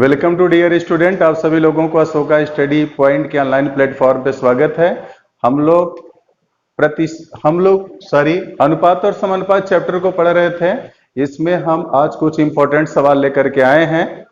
Welcome to dear student. आप सभी लोगों को अशोका स्टडी पॉइंट के ऑनलाइन प्लेटफॉर्म पे स्वागत है। हम लोग सॉरी अनुपात और समानुपात चैप्टर को पढ़ रहे थे। इसमें हम आज कुछ इंपॉर्टेंट सवाल लेकर के आए हैं।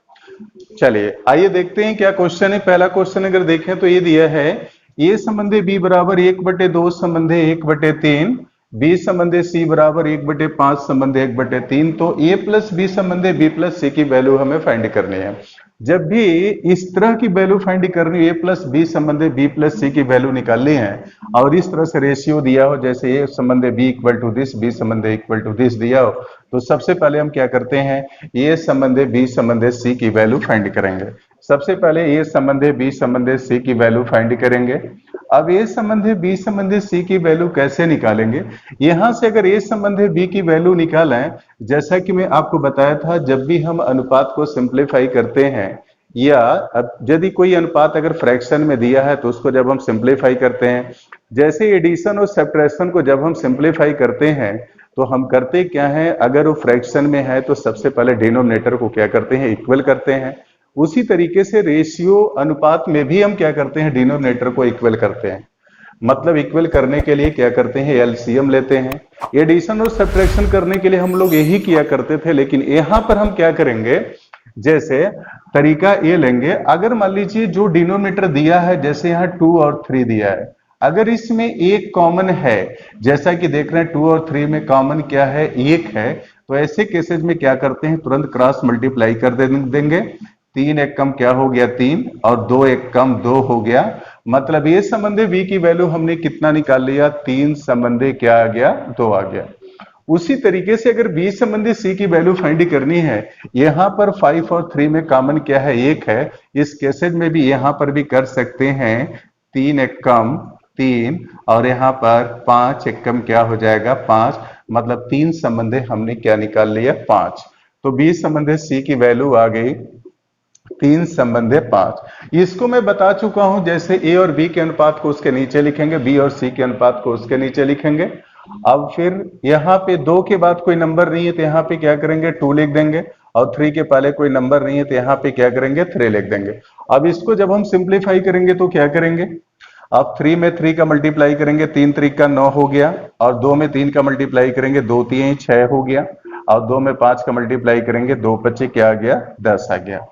चलिए आइए देखते हैं क्या क्वेश्चन है। पहला क्वेश्चन अगर देखें तो ये दिया है ए संबंधी बी बराबर 1/2 संबंधी 1/3, बी संबंधी सी बराबर 1/5 संबंधी 1/3। तो ए प्लस बी संबंधी बी प्लस सी की वैल्यू हमें फाइंड करनी है। जब भी इस तरह की वैल्यू फाइंड करनी है, ए प्लस बी संबंधी बी प्लस सी की वैल्यू निकालनी है और इस तरह से रेशियो दिया हो, जैसे ए संबंधी B equal to this, B संबंधी इक्वल टू दिस दिया हो, तो सबसे पहले हम क्या करते हैं, ए संबंधी बी संबंधी सी की वैल्यू फाइंड करेंगे। सबसे पहले ए संबंधी बी संबंधी सी की वैल्यू फाइंड करेंगे। अब ए संबंधी बी संबंधी सी की वैल्यू कैसे निकालेंगे? यहां से अगर ए संबंधी बी की वैल्यू निकालें, जैसा कि मैं आपको बताया था, जब भी हम अनुपात को सिंप्लीफाई करते हैं या अब यदि कोई अनुपात अगर फ्रैक्शन में दिया है तो उसको जब हम सिंप्लीफाई करते हैं, जैसे एडिशन और सब्ट्रैक्शन को जब हम सिंप्लीफाई करते हैं तो हम करते क्या है, अगर वो फ्रैक्शन में है तो सबसे पहले डिनोमिनेटर को क्या करते हैं, इक्वल करते हैं। उसी तरीके से रेशियो अनुपात में भी हम क्या करते हैं, डिनोमिनेटर को इक्वल करते हैं। मतलब इक्वल करने के लिए क्या करते हैं, एलसीएम लेते हैं। एडिशन और सब्ट्रैक्शन करने के लिए हम लोग यही किया करते थे, लेकिन यहां पर हम क्या करेंगे, जैसे तरीका ये लेंगे, अगर मान लीजिए जो डिनोमिनेटर दिया है, जैसे यहाँ 2 और 3 दिया है, अगर इसमें एक कॉमन है, जैसा कि देख रहे हैं 2 और 3 में कॉमन क्या है, एक है, तो ऐसे केसेस में क्या करते हैं, तुरंत क्रॉस मल्टीप्लाई कर देंगे। 3 एक कम क्या हो गया, 3, और 2 एक कम 2 हो गया। मतलब ये संबंधी v की वैल्यू हमने कितना निकाल लिया, 3 संबंधी क्या आ गया, 2 आ गया। उसी तरीके से अगर b संबंधी c की वैल्यू फाइंड करनी है, यहां पर 5 और 3 में कॉमन क्या है, एक है, इस केसेज में भी यहां पर भी कर सकते हैं। 3 एक कम 3 और यहां पर 5 एक कम क्या हो जाएगा, 5। मतलब 3 संबंधी हमने क्या निकाल लिया, 5। तो b संबंधी c की वैल्यू आ गई 3 संबंधी 5। इसको मैं बता चुका हूं, जैसे a और b के अनुपात को उसके नीचे लिखेंगे, b और c के अनुपात को उसके नीचे लिखेंगे। अब फिर यहाँ पे 2 के बाद कोई नंबर नहीं है तो यहाँ पे क्या करेंगे, 2 लिख देंगे, और 3 के पहले कोई नंबर नहीं है तो यहाँ पे क्या करेंगे, 3 लिख देंगे। अब इसको जब हम सिंप्लीफाई करेंगे तो क्या करेंगे, अब 3 में 3 का मल्टीप्लाई करेंगे, 3 3 का 9 हो गया, और 2 में 3 का मल्टीप्लाई करेंगे, 2 3 6 हो गया, और 2 में 5 का मल्टीप्लाई करेंगे, 2 5 क्या आ गया, 10 आ गया।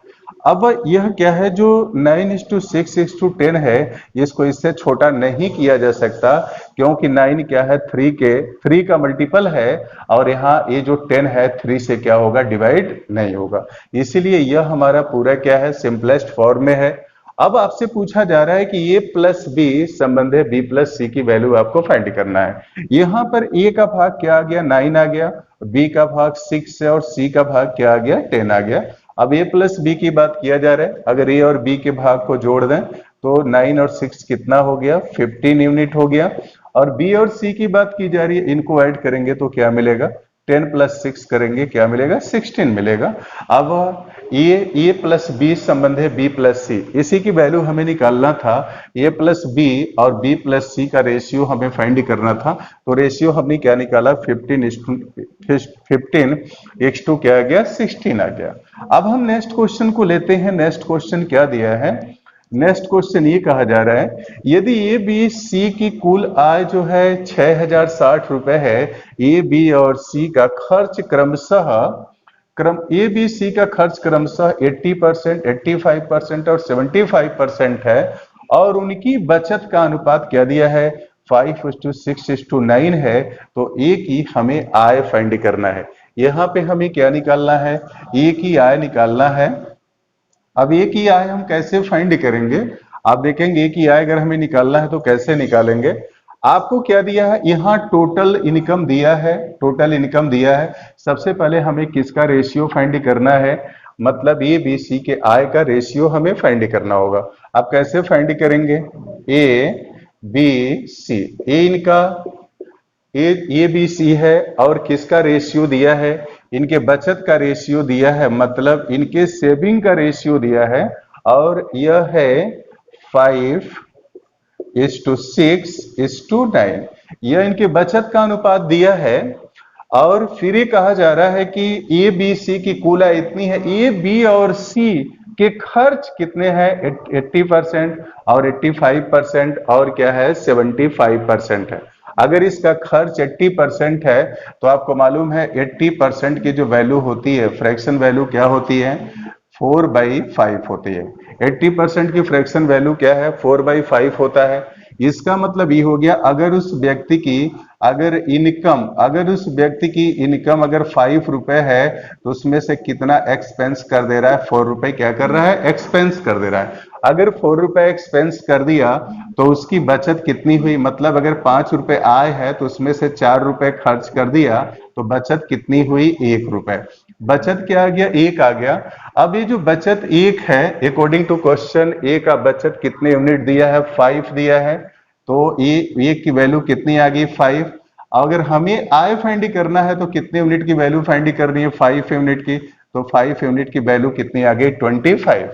अब यह क्या है, जो 9:6:10 है, इसको इससे छोटा नहीं किया जा सकता, क्योंकि 9 क्या है, 3 का मल्टीपल है, और यहाँ ये जो 10 है 3 से क्या होगा, डिवाइड नहीं होगा। इसीलिए यह हमारा पूरा क्या है, सिंपलेस्ट फॉर्म में है। अब आपसे पूछा जा रहा है कि ए प्लस बी संबंधी बी प्लस सी की वैल्यू आपको फाइंड करना है। यहाँ पर ए का भाग क्या आ गया, 9 आ गया, बी का भाग 6 है, और सी का भाग क्या आ गया, 10 आ गया। अब ए प्लस बी की बात किया जा रहा है, अगर ए और बी के भाग को जोड़ दें तो 9 और 6 कितना हो गया, 15 यूनिट हो गया। और बी और सी की बात की जा रही है, इनको ऐड करेंगे तो क्या मिलेगा, 10 + 6 करेंगे क्या मिलेगा, 16 मिलेगा। अब ए प्लस बी संबंधी बी प्लस सी, इसी की वैल्यू हमें निकालना था। ए प्लस बी और बी प्लस सी का रेशियो हमें फाइंड करना था, तो रेशियो हमने क्या निकाला, 15:16 क्या आ गया, 16 आ गया। अब हम नेक्स्ट क्वेश्चन को लेते हैं। नेक्स्ट क्वेश्चन क्या दिया है, नेक्स्ट क्वेश्चन ये कहा जा रहा है, यदि ए बी सी की कुल आय जो है 6060 रुपए है, ए बी और सी का खर्च क्रमशः ए बी सी का खर्च क्रमशः 80%, 85% और 75% है, और उनकी बचत का अनुपात क्या दिया है, 5:6:9 है, तो ए की हमें आय फाइंड करना है। यहां पे हमें क्या निकालना है, ए की आय निकालना है। अब ए की आय हम कैसे फाइंड करेंगे, आप देखेंगे ए की आय अगर हमें निकालना है तो कैसे निकालेंगे। आपको क्या दिया है, यहाँ टोटल इनकम दिया है, टोटल इनकम दिया है। सबसे पहले हमें किसका रेशियो फाइंड करना है, मतलब ए बी सी के आय का रेशियो हमें फाइंड करना होगा। आप कैसे फाइंड करेंगे, ए बी सी, ए इनका ए बी सी है, और किसका रेशियो दिया है, इनके बचत का रेशियो दिया है, मतलब इनके सेविंग का रेशियो दिया है, और यह है 5:6:9, यह इनके बचत का अनुपात दिया है। और फिर ये कहा जा रहा है कि ए बी सी की कुल आय इतनी है, ए बी और सी कि खर्च कितने हैं, 80% और 85% और क्या है 75% है। अगर इसका खर्च 80% है तो आपको मालूम है 80% की जो वैल्यू होती है, फ्रैक्शन वैल्यू क्या होती है, 4/5 होती है। 80% की फ्रैक्शन वैल्यू क्या है, 4/5 होता है। इसका मतलब ये हो गया अगर उस व्यक्ति की अगर उस व्यक्ति की इनकम अगर 5 रुपए है तो उसमें से कितना एक्सपेंस कर दे रहा है, 4 रुपए क्या कर रहा है, एक्सपेंस कर दे रहा है। अगर 4 रुपए एक्सपेंस कर दिया तो उसकी बचत कितनी हुई, मतलब अगर 5 रुपए आय है तो उसमें से 4 रुपए खर्च कर दिया तो बचत कितनी हुई, 1 रुपए। बचत क्या आ गया, 1 आ गया। अब ये जो बचत 1 है, अकॉर्डिंग टू क्वेश्चन ए का बचत कितने यूनिट दिया है, 5 दिया है। तो ये की वैल्यू कितनी आ गई, 5। अगर हमें आय फाइंड करना है तो कितने यूनिट की वैल्यू फाइंड करनी है, 5 यूनिट की। तो 5 यूनिट की वैल्यू कितनी आ गई, 25।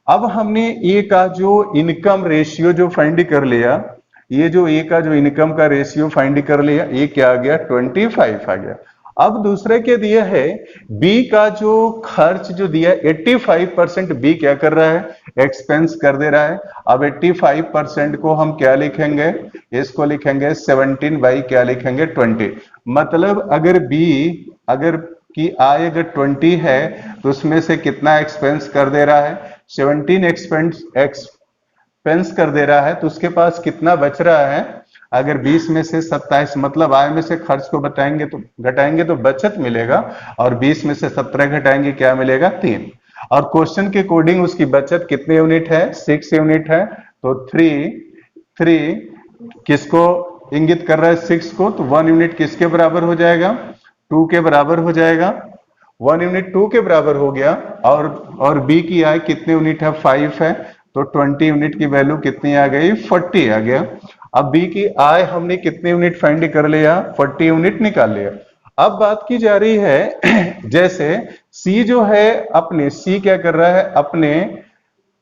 अब हमने ए का जो इनकम रेशियो जो फाइंड कर लिया, ये जो ए का जो इनकम का रेशियो फाइंड कर लिया, ये क्या आ गया, 25 आ गया। अब दूसरे के दिया है बी का जो खर्च जो दिया 85% बी क्या कर रहा है, एक्सपेंस कर दे रहा है। अब 85% को हम क्या लिखेंगे, इसको लिखेंगे 17 बाई क्या लिखेंगे, 20। मतलब अगर बी अगर की आय अगर 20 है तो उसमें से कितना एक्सपेंस कर दे रहा है, 17 एक्सपेंस कर दे रहा है, तो उसके पास कितना बच रहा है। अगर 20 में से 27 मतलब आय में से खर्च को घटाएंगे तो बचत मिलेगा, और 20 में से 17 घटाएंगे क्या मिलेगा, 3। और क्वेश्चन के अकॉर्डिंग उसकी बचत कितने यूनिट है, 6 यूनिट है। तो 3 किसको इंगित कर रहा है, 6 को। तो 1 यूनिट किसके बराबर हो जाएगा, 2 के बराबर हो जाएगा। 1 यूनिट 2 के बराबर हो गया। और बी की आय कितने यूनिट है, 5 है। तो 20 यूनिट की वैल्यू कितनी आ गई, 40 आ गया। अब बी की आय हमने कितने यूनिट फाइंड कर लिया, 40 यूनिट निकाल लिया। अब बात की जा रही है जैसे सी जो है अपने सी क्या कर रहा है, अपने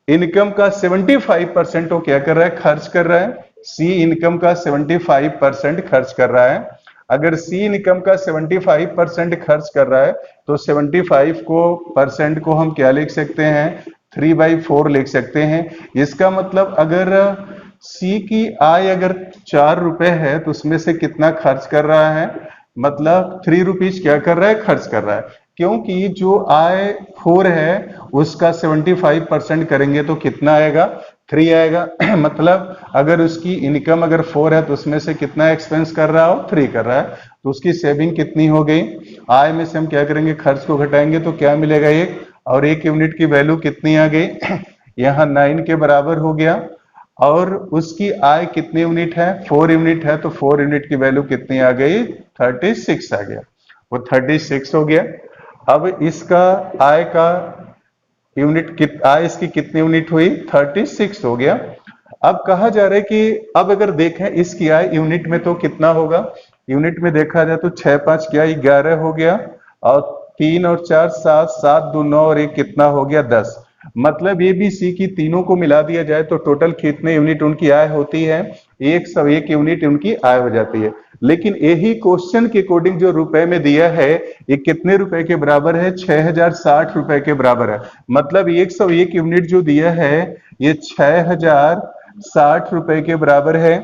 इनकम का 75% वो क्या कर रहा है, खर्च कर रहा है। सी इनकम का 75% खर्च कर रहा है। अगर सी इनकम का 75% खर्च कर रहा है तो 75 को हम क्या लिख सकते हैं, 3/4 लिख सकते हैं। इसका मतलब अगर सी की आय अगर 4 रुपए है तो उसमें से कितना खर्च कर रहा है, मतलब 3 रुपीज क्या कर रहा है, खर्च कर रहा है। क्योंकि जो आय 4 है उसका 75% करेंगे तो कितना आएगा, 3 आएगा। मतलब अगर उसकी इनकम अगर 4 है तो उसमें से कितना एक्सपेंस कर रहा हो, 3 कर रहा है। तो उसकी सेविंग कितनी हो गई, आय में से हम क्या करेंगे, खर्च को घटाएंगे तो क्या मिलेगा, 1। और 1 यूनिट की वैल्यू कितनी आ गई, यहाँ 9 के बराबर हो गया। और उसकी आय कितनी यूनिट है, 4 यूनिट है। तो 4 यूनिट की वैल्यू कितनी आ गई, 36 आ गया। वो 36 हो गया। अब इसका आय का आय इसकी कितनी यूनिट हुई, 36 हो गया। अब कहा जा रहा है कि अब अगर देखें इसकी आय यूनिट में तो कितना होगा, यूनिट में देखा जाए तो 6 5 क्या 11 हो गया, और 3 और 4 7, 7 2 9 और 1 कितना हो गया, 10। मतलब ए बी सी की तीनों को मिला दिया जाए तो टोटल कितने यूनिट उनकी आय होती है, 101 यूनिट उनकी आय हो जाती है। लेकिन यही क्वेश्चन के अकॉर्डिंग जो रुपए में दिया है ये कितने रुपए के बराबर है, 6060 रुपए के बराबर है। मतलब 101 यूनिट जो दिया है ये 6060 रुपए के बराबर है।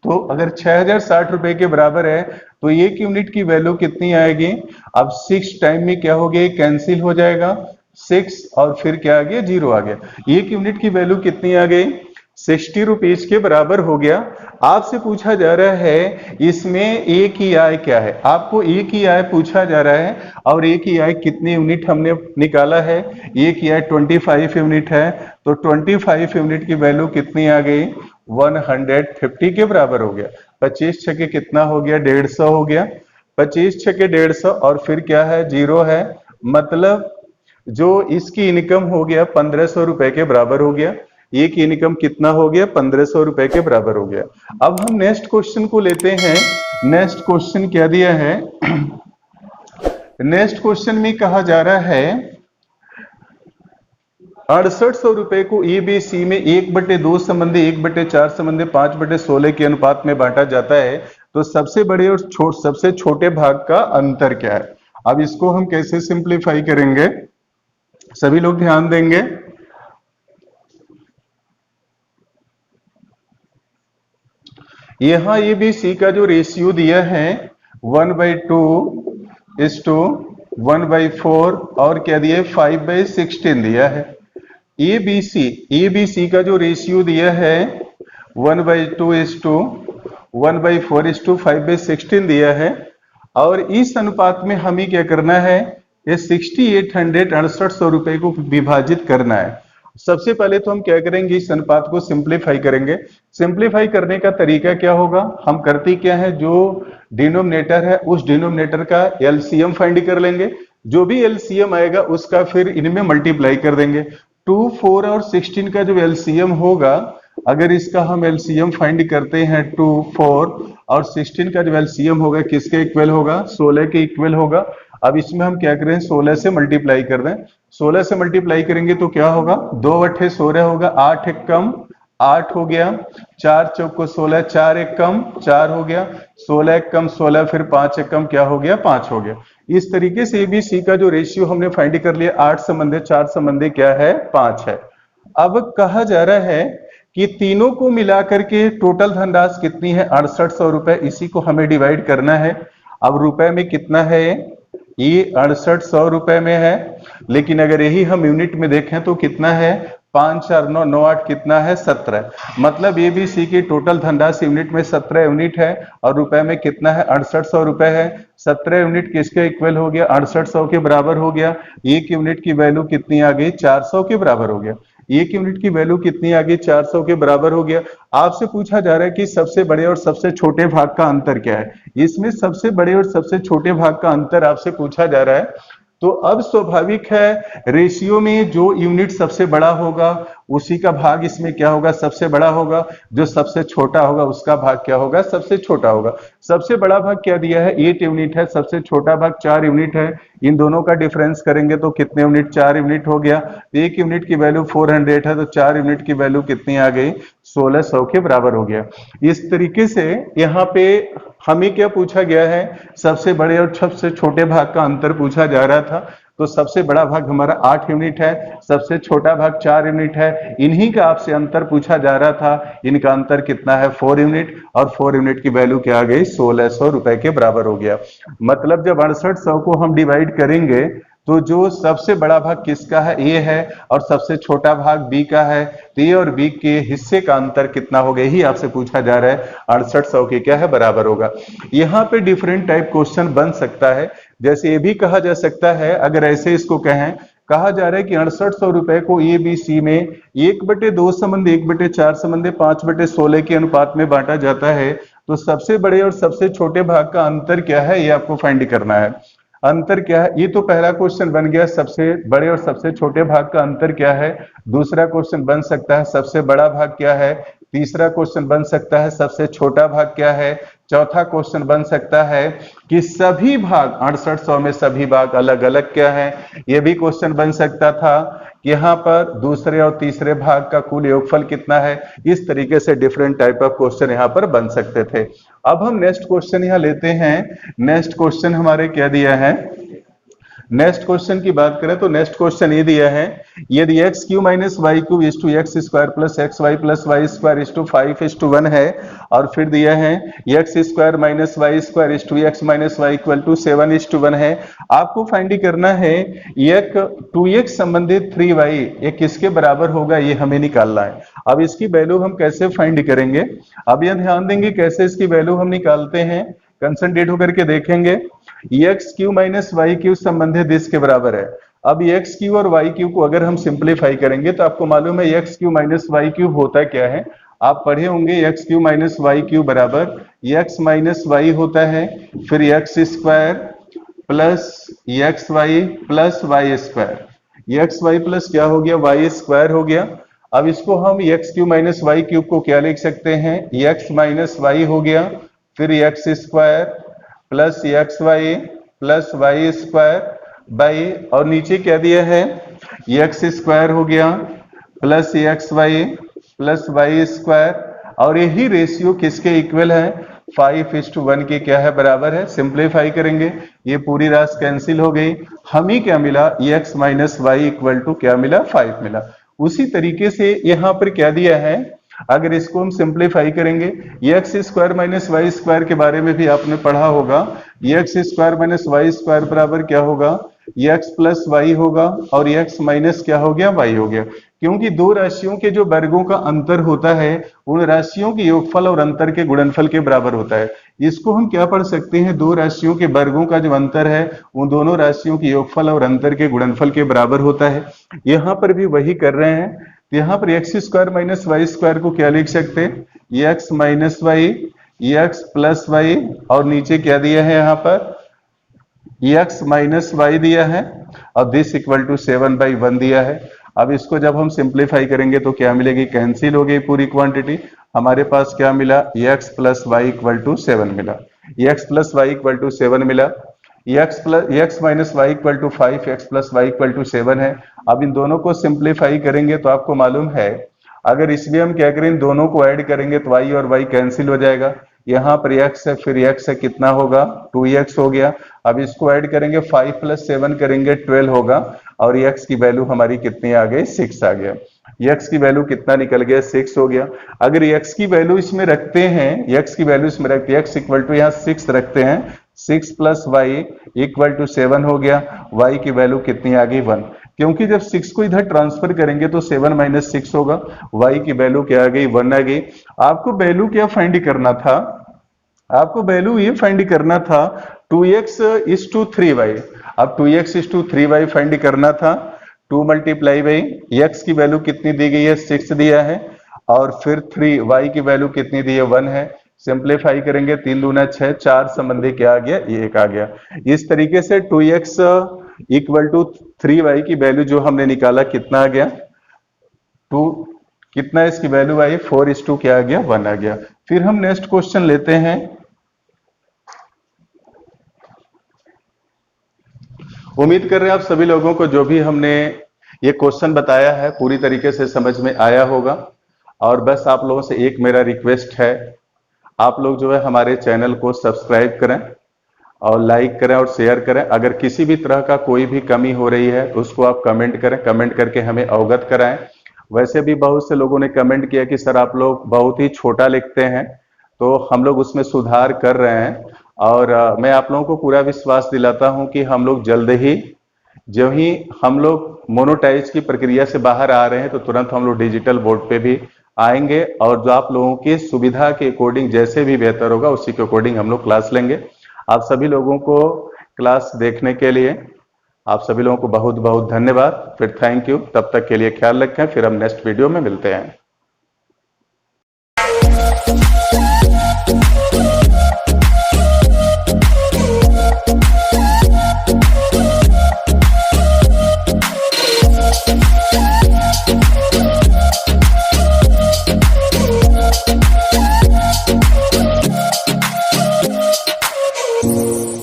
तो अगर 6060 रुपए के बराबर है तो 1 यूनिट की वैल्यू कितनी आएगी, अब 6 टाइम में क्या हो गया, कैंसिल हो जाएगा, 6 और फिर क्या आ गया, 0 आ गया। 1 यूनिट की वैल्यू कितनी आ गई, 60 रुपीज के बराबर हो गया। आपसे पूछा जा रहा है इसमें ए की आय क्या है, आपको ए की आय पूछा जा रहा है। और ए की आय कितनी यूनिट हमने निकाला है, ए की आय 25 यूनिट है। तो 25 यूनिट की वैल्यू कितनी आ गई, 150 के बराबर हो गया। 25 छके कितना हो गया, 150 हो गया। 25 छके 150 और फिर क्या है, 0 है। मतलब जो इसकी इनकम हो गया 1500 रुपए के बराबर हो गया। एक इनकम कितना हो गया, 1500 रुपए के बराबर हो गया। अब हम नेक्स्ट क्वेश्चन को लेते हैं। नेक्स्ट क्वेश्चन क्या दिया है, नेक्स्ट क्वेश्चन में कहा जा रहा है 6800 रुपए को ए बी सी में 1/2 संबंधी 1/4 संबंधी 5/16 के अनुपात में बांटा जाता है। तो सबसे बड़े और सबसे छोटे भाग का अंतर क्या है। अब इसको हम कैसे सिंप्लीफाई करेंगे, सभी लोग ध्यान देंगे। यहाँ ए बी सी का जो रेशियो दिया है 1/2:1/4 और क्या दिया है 5/16 दिया है। ए बी सी का जो रेशियो दिया है 1/2:1/4:5/16 दिया है और इस अनुपात में हमें क्या करना है, ये 6800 रुपए को विभाजित करना है। सबसे पहले तो हम क्या करेंगे, इस अनुपात को सिंप्लीफाई करेंगे। सिंप्लीफाई करने का तरीका क्या होगा, हम करते क्या है, जो डिनोमिनेटर है उस डिनोमिनेटर का एलसीएम फाइंड कर लेंगे, जो भी एलसीएम आएगा उसका फिर इनमें मल्टीप्लाई कर देंगे। 2, 4 और 16 का जो एलसीएम होगा, अगर इसका हम एलसीएम फाइंड करते हैं 2, 4 और 16 का जो एलसीएम होगा किसके इक्वल होगा, 16 के इक्वल होगा। अब इसमें हम क्या करें, 16 से मल्टीप्लाई कर दें। 16 से मल्टीप्लाई करेंगे तो क्या होगा, 2/16 होगा, 8 एक कम 8 हो गया, 4 चौको 16, 4 एक कम 4 हो गया, 16 एक कम 16, फिर 5 एक कम क्या हो गया 5 हो गया। इस तरीके से एबीसी का जो रेशियो हमने फाइंड कर लिया, 8 संबंधे 4 संबंधे क्या है 5 है। अब कहा जा रहा है कि तीनों को मिलाकर के टोटल धनराशि कितनी है, 6800 रुपए। इसी को हमें डिवाइड करना है। अब रुपए में कितना है, ये 6800 रुपए में है, लेकिन अगर यही हम यूनिट में देखें तो कितना है, 5 4 9 9 8 कितना है 17। मतलब एबीसी की टोटल धनराशि यूनिट में 17 यूनिट है और रुपए में कितना है 6800 रुपए है। 17 यूनिट किसके इक्वल हो गया, 6800 के बराबर हो गया। एक यूनिट की वैल्यू कितनी आ गई, 400 के बराबर हो गया। एक यूनिट की वैल्यू कितनी आ गई, 400 के बराबर हो गया। आपसे पूछा जा रहा है कि सबसे बड़े और सबसे छोटे भाग का अंतर क्या है। इसमें सबसे बड़े और सबसे छोटे भाग का अंतर आपसे पूछा जा रहा है। तो अब स्वाभाविक है, रेशियो में जो यूनिट सबसे बड़ा होगा उसी का भाग इसमें क्या होगा, सबसे बड़ा होगा। जो सबसे छोटा होगा उसका भाग क्या होगा, सबसे छोटा होगा। सबसे बड़ा भाग क्या दिया है, 8 यूनिट है, सबसे छोटा भाग 4 यूनिट है। इन दोनों का डिफरेंस करेंगे तो कितने यूनिट, 4 यूनिट हो गया। एक यूनिट की वैल्यू 400 है तो 4 यूनिट की वैल्यू कितनी आ गई, 1600 के बराबर हो गया। इस तरीके से यहाँ पे हमें क्या पूछा गया है, सबसे बड़े और सबसे छोटे भाग का अंतर पूछा जा रहा था। तो सबसे बड़ा भाग हमारा 8 यूनिट है, सबसे छोटा भाग 4 यूनिट है। इन्हीं का आपसे अंतर पूछा जा रहा था। इनका अंतर कितना है 4 यूनिट, और 4 यूनिट की वैल्यू क्या आ गई, 1600 रुपए के बराबर हो गया। मतलब जब 6800 को हम डिवाइड करेंगे तो जो सबसे बड़ा भाग किसका है, ए है, और सबसे छोटा भाग बी का है। तो ए और बी के हिस्से का अंतर कितना हो गया, ही आपसे पूछा जा रहा है। 6800 के क्या है बराबर होगा। यहाँ पे डिफरेंट टाइप क्वेश्चन बन सकता है। जैसे ये भी कहा जा सकता है, अगर ऐसे इसको कहें, कहा जा रहा है कि 6800 रुपए को ए बी सी में 1/2 संबंधे 1/4 संबंधे 5/16 के अनुपात में बांटा जाता है। तो सबसे बड़े और सबसे छोटे भाग का अंतर क्या है, ये आपको फाइंड करना है। अंतर क्या है, ये तो पहला क्वेश्चन बन गया, सबसे बड़े और सबसे छोटे भाग का अंतर क्या है। दूसरा क्वेश्चन बन सकता है सबसे बड़ा भाग क्या है। तीसरा क्वेश्चन बन सकता है सबसे छोटा भाग क्या है। चौथा क्वेश्चन बन सकता है कि सभी भाग 6800 में सभी भाग अलग अलग क्या है। यह भी क्वेश्चन बन सकता था कि यहाँ पर दूसरे और तीसरे भाग का कुल योगफल कितना है। इस तरीके से डिफरेंट टाइप ऑफ क्वेश्चन यहाँ पर बन सकते थे। अब हम नेक्स्ट क्वेश्चन यहाँ लेते हैं। नेक्स्ट क्वेश्चन हमारे क्या दिया है, नेक्स्ट क्वेश्चन की बात करें तो नेक्स्ट क्वेश्चन ये दिया है, यदि x cube minus y cube is to x square plus x y plus y square is to 5:1 है, और फिर दिया है x square minus y square is to x minus y equal to 7:1 है। आपको फाइंड करना है एक 2x संबंधित 3y ये किसके बराबर होगा, ये हमें निकालना है। अब इसकी वैल्यू हम कैसे फाइंड करेंगे, अब यह ध्यान देंगे कैसे इसकी वैल्यू हम निकालते हैं। कंसंट्रेट होकर के देखेंगे, x cube minus y cube संबंधित इसके बराबर है। अब एक्स क्यू और वाई क्यू को अगर हम सिंप्लीफाई करेंगे तो आपको मालूम है x cube minus y cube होता क्या है। आप पढ़े होंगे x cube minus y cube बराबर एक्स माइनस वाई होता है, फिर x square plus x y plus y square. X y plus क्या हो गया, वाई स्क्वायर हो गया। अब इसको हम x cube minus y cube को क्या लिख सकते हैं, एक्स माइनस वाई हो गया, फिर x square plus x y plus y square by, और नीचे क्या दिया है एक्स स्क्वायर हो गया plus x y plus y square, और यही रेशियो किसके इक्वल है 5:1 के क्या है बराबर है। सिंप्लीफाई करेंगे ये पूरी राशि कैंसिल हो गई, हमें क्या मिला x minus y equal to क्या मिला 5 मिला। उसी तरीके से यहाँ पर क्या दिया है, अगर इसको हम सिंप्लीफाई करेंगे, x square minus y square के बारे में भी आपने पढ़ा होगा। X square minus y square बराबर क्या होगा, एक्स प्लस वाई होगा, और एक्स माइनस क्या हो गया, वाई हो गया। क्योंकि दो राशियों के जो वर्गों का अंतर होता है उन राशियों के योगफल और अंतर के गुणनफल के बराबर होता है। इसको हम क्या पढ़ सकते हैं, दो राशियों के वर्गों का जो अंतर है उन दोनों राशियों के योगफल और अंतर के गुणनफल के बराबर होता है। यहां पर भी वही कर रहे हैं। यहां पर x square minus y square को क्या लिख सकते हैं, x minus y, x plus y, और नीचे क्या दिया है यहाँ पर, एक्स माइनस वाई दिया है, और दिस इक्वल टू 7/1 दिया है। अब इसको जब हम सिंप्लीफाई करेंगे तो क्या मिलेगी, कैंसिल हो गई पूरी क्वांटिटी। हमारे पास क्या मिला, x plus y equal to 7 मिला, x plus y equal to 7 मिला, x minus y equal to 5, x plus y equal to 7 है। अब इन दोनों को सिंप्लीफाई करेंगे तो आपको मालूम है, अगर इसमें हम क्या करें, इन दोनों को ऐड करेंगे तो y और y कैंसिल हो जाएगा। यहाँ पर x है, फिर x है, कितना होगा, 2x हो गया। अब इसको ऐड करेंगे, 5 प्लस 7 करेंगे 12 होगा, और x की वैल्यू हमारी कितनी आ गई, 6 आ गया। x की वैल्यू कितना निकल गया, 6 हो गया। अगर x की वैल्यू इसमें रखते हैं, x की वैल्यू इसमें रखते हैं, x इक्वल टू यहाँ 6 रखते हैं, 6 प्लस वाई इक्वल टू 7 हो गया। y की वैल्यू कितनी आ गई, 1। क्योंकि जब 6 को इधर ट्रांसफर करेंगे तो 7 माइनस 6 होगा, y की वैल्यू क्या आ गई, 1 आ गई। आपको वैल्यू क्या फाइंड करना था, आपको वैल्यू ये फाइंड करना था 2x इज टू 3y। अब 2x is to 3y find करना था। 2 मल्टीप्लाई बाई x की वैल्यू कितनी दी गई है, 6 दिया है, और फिर 3y की वैल्यू कितनी दी है, 1 है। सिंप्लीफाई करेंगे, 3 दूना 6, 4 संबंधी क्या आ गया, 1 आ गया। इस तरीके से 2x इक्वल टू 3y की वैल्यू जो हमने निकाला कितना आ गया, 2, कितना इसकी वैल्यू आई, 4:2 क्या आ गया, 1 आ गया। फिर हम नेक्स्ट क्वेश्चन लेते हैं। उम्मीद कर रहे हैं आप सभी लोगों को जो भी हमने ये क्वेश्चन बताया है पूरी तरीके से समझ में आया होगा। और बस आप लोगों से एक मेरा रिक्वेस्ट है, आप लोग जो है हमारे चैनल को सब्सक्राइब करें और लाइक करें और शेयर करें। अगर किसी भी तरह का कोई भी कमी हो रही है उसको आप कमेंट करें, कमेंट करके हमें अवगत कराएं। वैसे भी बहुत से लोगों ने कमेंट किया कि सर आप लोग बहुत ही छोटा लिखते हैं, तो हम लोग उसमें सुधार कर रहे हैं। और मैं आप लोगों को पूरा विश्वास दिलाता हूं कि हम लोग जल्द ही, जो ही हम लोग मोनोटाइज की प्रक्रिया से बाहर आ रहे हैं तो तुरंत हम लोग डिजिटल बोर्ड पे भी आएंगे, और जो आप लोगों की सुविधा के अकॉर्डिंग जैसे भी बेहतर होगा उसी के अकॉर्डिंग हम लोग क्लास लेंगे। आप सभी लोगों को क्लास देखने के लिए आप सभी लोगों को बहुत बहुत धन्यवाद। फिर थैंक यू, तब तक के लिए ख्याल रखें, फिर हम नेक्स्ट वीडियो में मिलते हैं।